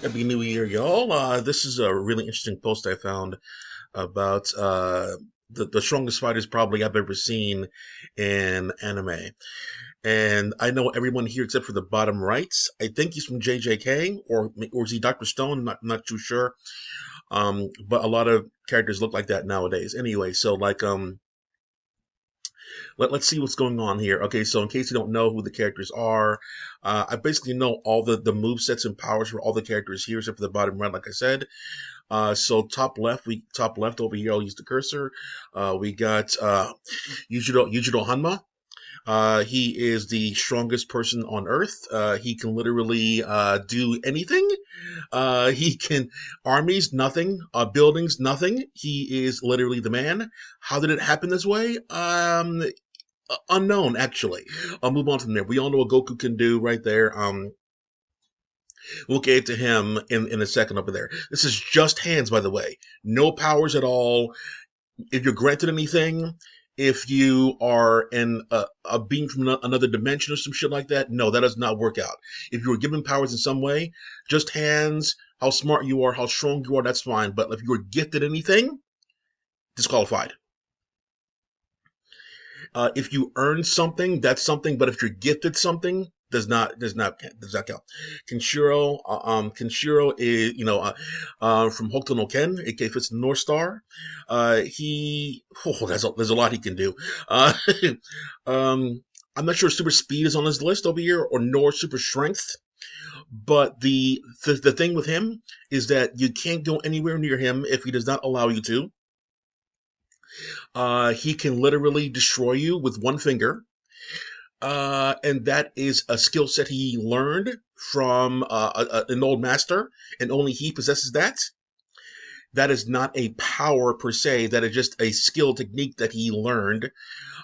Happy New Year, y'all. This is a really interesting post I found about the strongest fighters probably I've ever seen in anime. And I know everyone here except for the bottom right. I think he's from JJK or is he Dr. Stone? Not too sure. But a lot of characters look like that nowadays. Anyway, so let's see what's going on here. Okay, so in case you don't know who the characters are, I basically know all the move sets and powers for all the characters here except for the bottom right, like I said. So top left over here. I'll use the cursor. We got Yujiro Hanma. He is the strongest person on Earth. He can literally do anything. He can armies, nothing. Buildings, nothing. He is literally the man. How did it happen this way? Unknown, actually. I'll move on from there. We all know what Goku can do right there. We'll get to him in a second over there. This is just hands, by the way. No powers at all. If you're granted anything, if you are in a being from another dimension or some shit like that, no, that does not work out. If you were given powers in some way, just hands, how smart you are, how strong you are, that's fine. But if you were gifted anything, disqualified. If you earn something, that's something. But if you're gifted something, does not count. Kenshiro is from Hokuto no Ken, aka Fist of the North Star. There's a lot he can do. Uh, I'm not sure super speed is on his list over here, or nor super strength. But the thing with him is that you can't go anywhere near him if he does not allow you to. He can literally destroy you with one finger. And that is a skill set he learned from an old master, and only he possesses that. That is not a power per se. That is just a skill technique that he learned.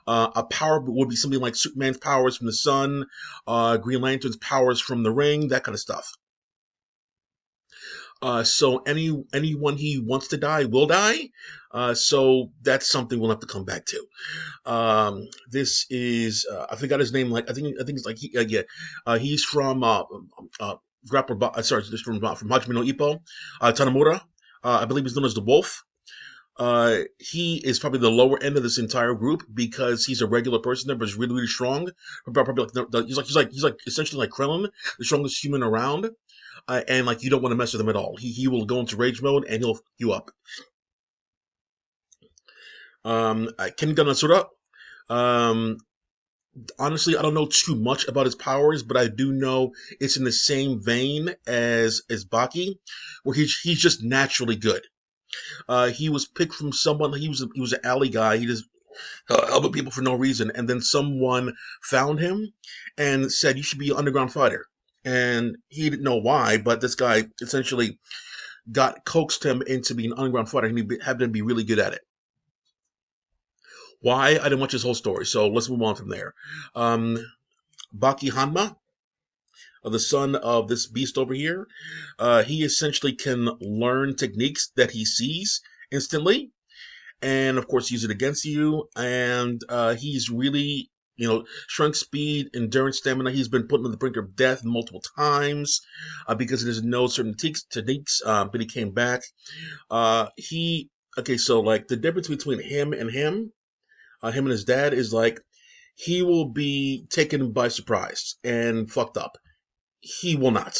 A power would be something like Superman's powers from the sun, Green Lantern's powers from the ring, that kind of stuff. So anyone he wants to die will die. So that's something we'll have to come back to. This is I forgot his name. I think it's like he's from sorry, this from Hajime no Ippo, Tanamura. I believe he's known as the Wolf. He is probably the lower end of this entire group because he's a regular person there, but he's really really strong. Probably like he's like essentially like Krillin, the strongest human around. And like you don't want to mess with him at all. He will go into rage mode and he'll fuck you up. Kengan Asura. Um, Honestly, I don't know too much about his powers, but I do know it's in the same vein as Baki, where he's just naturally good. He was picked from someone. He was an alley guy. He just helping people for no reason, and then someone found him and said you should be an underground fighter. And he didn't know why, but this guy essentially got coaxed him into being an underground fighter, and he happened to be really good at it. Why? I didn't watch his whole story, so let's move on from there. Um, Baki Hanma, the son of this beast over here, he essentially can learn techniques that he sees instantly, and of course use it against you. And he's really, strength, speed, endurance, stamina. He's been put on the brink of death multiple times because he doesn't know certain techniques, but he came back. He Okay, so like the difference between him and his dad is like he will be taken by surprise and fucked up. He will not.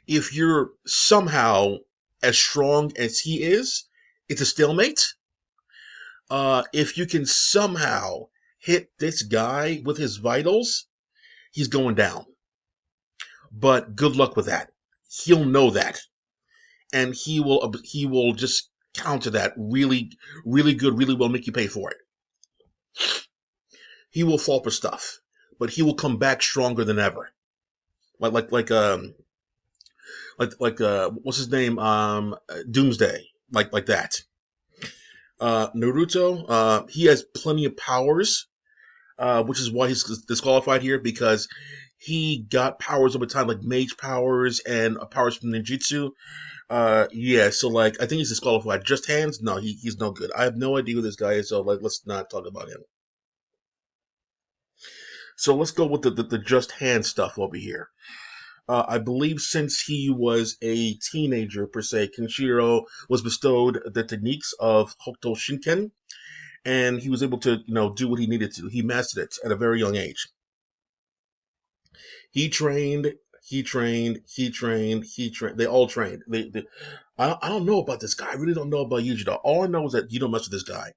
If you're somehow as strong as he is, it's a stalemate. If you can somehow hit this guy with his vitals, he's going down. But good luck with that. He'll know that, and he will just counter that really, really good, really well, make you pay for it. He will fall for stuff, but he will come back stronger than ever. Like like like um what's his name? Doomsday. Like that. Naruto, he has plenty of powers, which is why he's disqualified here because he got powers over time, like mage powers and powers from ninjutsu. Yeah, so like I think he's disqualified. Just hands? No, he's no good. I have no idea who this guy is, so like let's not talk about him. So let's go with the just hand stuff over here. I believe since he was a teenager, per se, Kenshiro was bestowed the techniques of Hokuto Shinken, and he was able to, do what he needed to. He mastered it at a very young age. He trained, he trained, he trained, he trained. They all trained. I don't know about this guy. I really don't know about Yujiro. All I know is that you don't mess with this guy.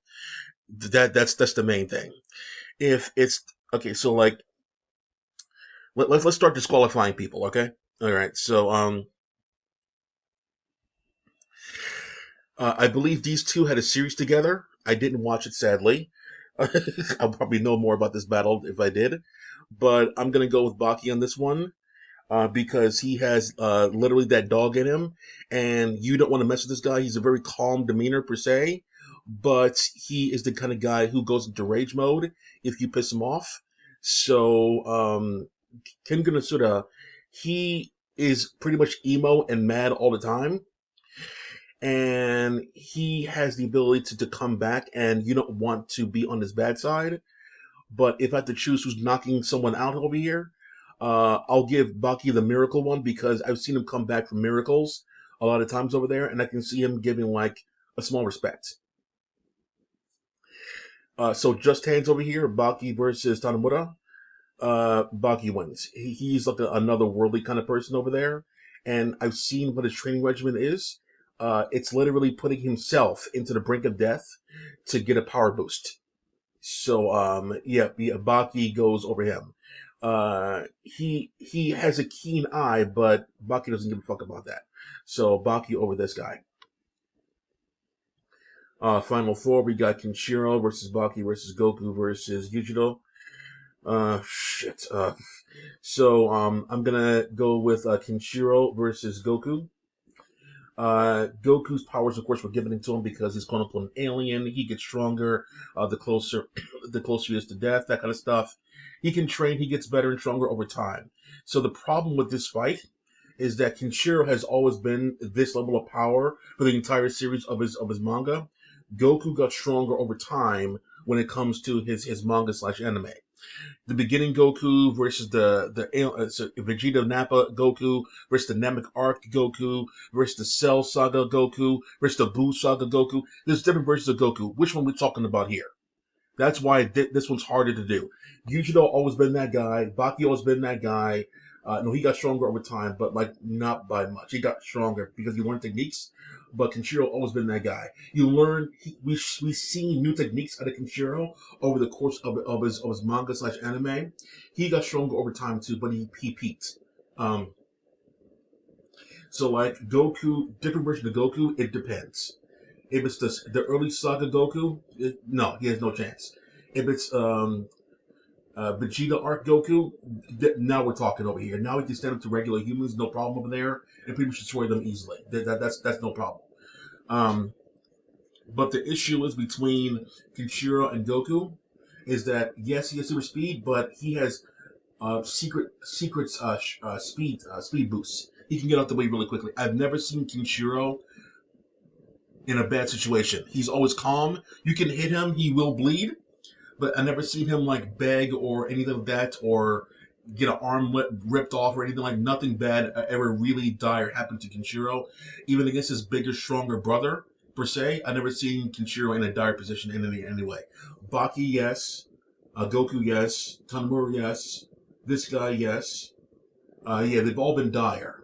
That's the main thing. If it's okay, so like let's start disqualifying people. Okay, all right. So I believe these two had a series together. I didn't watch it, sadly. I'll probably know more about this battle if I did, but I'm gonna go with Baki on this one. Because he has literally that dog in him, and you don't want to mess with this guy. He's a very calm demeanor per se, but he is the kind of guy who goes into rage mode if you piss him off. So Ken Gunosuda, he is pretty much emo and mad all the time, and he has the ability to come back, and you don't want to be on his bad side. But if I had to choose who's knocking someone out over here, I'll give Baki the miracle one because I've seen him come back from miracles a lot of times over there, and I can see him giving like a small respect. So just hands over here, Baki versus Tanamura. Baki wins. He's like another worldly kind of person over there, and I've seen what his training regimen is. It's literally putting himself into the brink of death to get a power boost. So yeah, Baki goes over him. He has a keen eye, but Baki doesn't give a fuck about that. So Baki over this guy. Final four, we got Kenshiro versus Baki versus Goku versus Yujiro. Shit. So I'm gonna go with Kenshiro versus Goku. Goku's powers, of course, were given to him because he's quote unquote an alien. He gets stronger the closer the closer he is to death, that kind of stuff. He can train, he gets better and stronger over time. So the problem with this fight is that Kenshiro has always been this level of power for the entire series of his manga. Goku got stronger over time when it comes to his manga slash anime. The beginning Goku versus Vegeta Nappa Goku versus the Namek Arc Goku versus the Cell Saga Goku versus the Buu Saga Goku. There's different versions of Goku. Which one are we talking about here? That's why this one's harder to do. Yujiro always been that guy. Baki always been that guy. No, he got stronger over time, but like not by much. He got stronger because he learned techniques. But Kenshiro always been that guy. You learn. We see new techniques out of Kenshiro over the course of his manga slash anime. He got stronger over time too, but he peaked. Um, so like Goku, different version of Goku. It depends. If it's the early Saga Goku, no, he has no chance. If it's Vegeta Arc Goku, now we're talking over here. Now he can stand up to regular humans, no problem over there, and pretty much destroy them easily. That's no problem. Um, but the issue is between Kenshiro and Goku is that yes, he has super speed, but he has speed boosts. He can get out the way really quickly. I've never seen Kenshiro in a bad situation. He's always calm. You can hit him, he will bleed, but I never seen him like beg or anything like that, or get an arm ripped off or anything like. Nothing bad ever really dire happened to Kenshiro, even against his bigger, stronger brother per se. I never seen Kenshiro in a dire position in any way. Baki, yes. Goku, yes. Tanamura, yes. This guy, yes. Yeah, they've all been dire,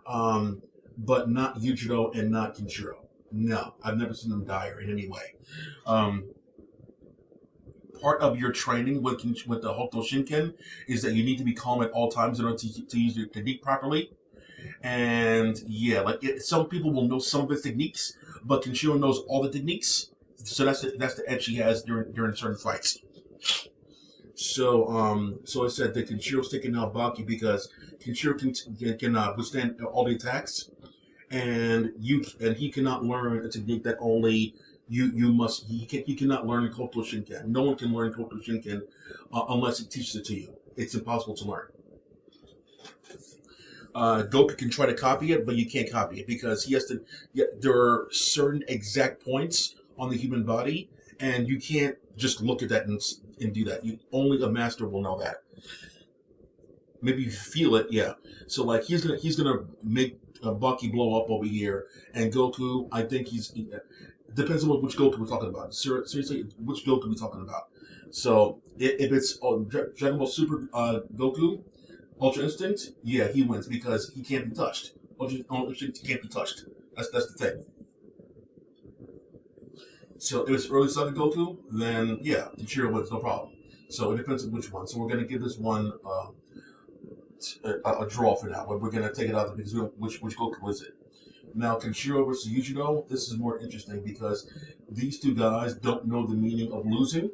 but not Yujiro and not Kenshiro. No, I've never seen them dire in any way. Um, Part of your training with the Hokuto Shinken is that you need to be calm at all times in order to use your technique properly. And yeah, some people will know some of his techniques, but Kenshiro knows all the techniques. So that's the edge he has during certain fights. So I said that Kenshiro's taking out Baki because Kenshiro can withstand all the attacks, and he cannot learn a technique that only you must he cannot learn Koto Shinken. No one can learn Koto Shinken unless it teaches it to you. It's impossible to learn. Goku can try to copy it, but you can't copy it because he has to. Yeah, there are certain exact points on the human body, and you can't just look at that and do that. Only a master will know that. maybe you feel it, yeah. So like he's gonna make Bucky blow up over here, and Goku. I think depends on which Goku we're talking about. Seriously, which Goku we're talking about. So if it's Dragon Ball Super Goku, Ultra Instinct, yeah, he wins because he can't be touched. Ultra Instinct can't be touched. That's the thing. So if it's early Saga Goku, then yeah, Ichiro wins, no problem. So it depends on which one. So we're gonna give this one a draw for now. We're gonna take it out because which Goku is it? Now Kenshiro versus Yujiro, this is more interesting because these two guys don't know the meaning of losing.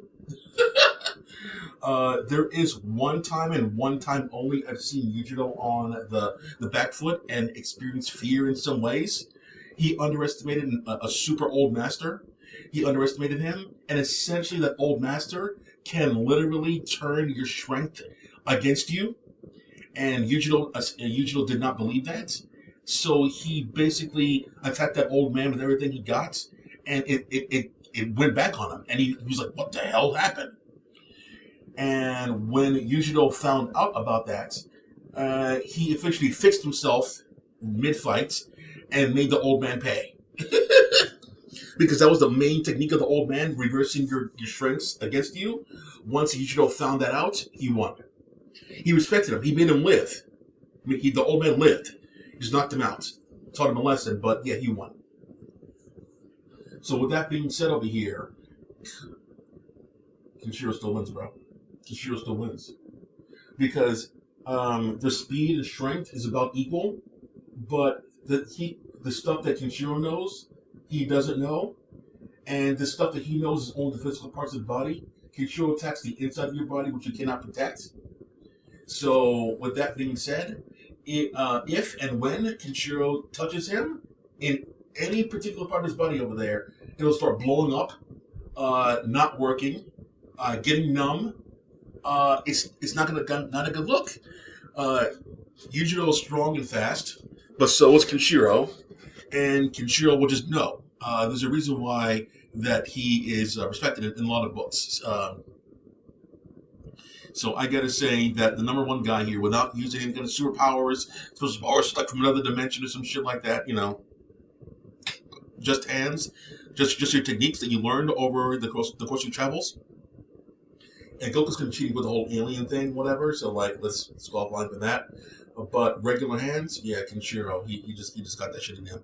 There is one time and one time only I've seen Yujiro on the back foot and experience fear in some ways. He underestimated a super old master. He underestimated him, and essentially that old master can literally turn your strength against you. And Yujiro did not believe that, so he basically attacked that old man with everything he got, and it went back on him, and he was like, "What the hell happened?" And when Yujiro found out about that, he officially fixed himself mid fight and made the old man pay. Because that was the main technique of the old man, reversing your strengths against you. Once Yujiro found that out, he won. He respected him. He made him live. I mean, the old man lived. He just knocked him out. Taught him a lesson, but yeah, he won. So with that being said over here, Kenshiro still wins, bro. Kenshiro still wins. Because the speed and strength is about equal, but the stuff that Kenshiro knows, he doesn't know, and the stuff that he knows is only the physical parts of the body. Kenshiro attacks the inside of your body, which you cannot protect. So, with that being said, if and when Kenshiro touches him in any particular part of his body over there, it'll start blowing up, not working, getting numb. It's not a good look. Uh, Yujiro is strong and fast, but so is Kenshiro, and Kenshiro will just know. There's a reason why that he is respected in a lot of books. So I gotta say that the number one guy here, without using any kind of superpowers, supposed powers like from another dimension or some shit like that, just hands, just your techniques that you learned over the course of your travels. And Goku's gonna cheat with the whole alien thing, whatever. So like, let's go offline for that. But regular hands, yeah, Kenshiro, he just got that shit in him.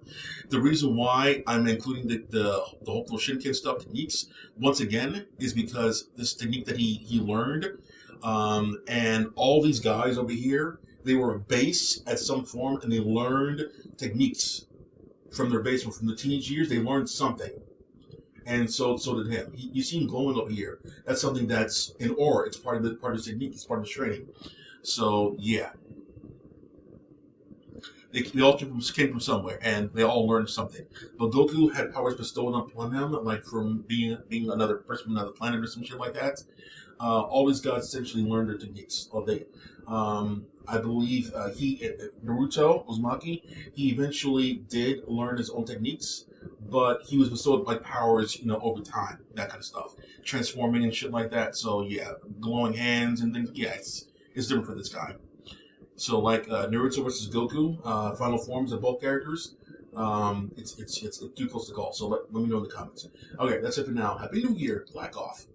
The reason why I'm including the Hokuto Shinken stuff techniques once again is because this technique that he learned, and all these guys over here, they were a base at some form, and they learned techniques from their base from the teenage years. They learned something, and so did him. You see him glowing over here. That's something that's an aura. It's part of his technique. It's part of his training. So yeah, they all came from somewhere, and they all learned something. But Goku had powers bestowed upon him, like from being another person from another planet or some shit like that. All these guys essentially learned their techniques. All they, I believe, Naruto Uzumaki, he eventually did learn his own techniques, but he was bestowed like powers, over time, that kind of stuff, transforming and shit like that. So yeah, glowing hands and things. Yeah, it's different for this guy. So like Naruto versus Goku, final forms of both characters. It's too close to call. So let me know in the comments. Okay, that's it for now. Happy New Year. Black off.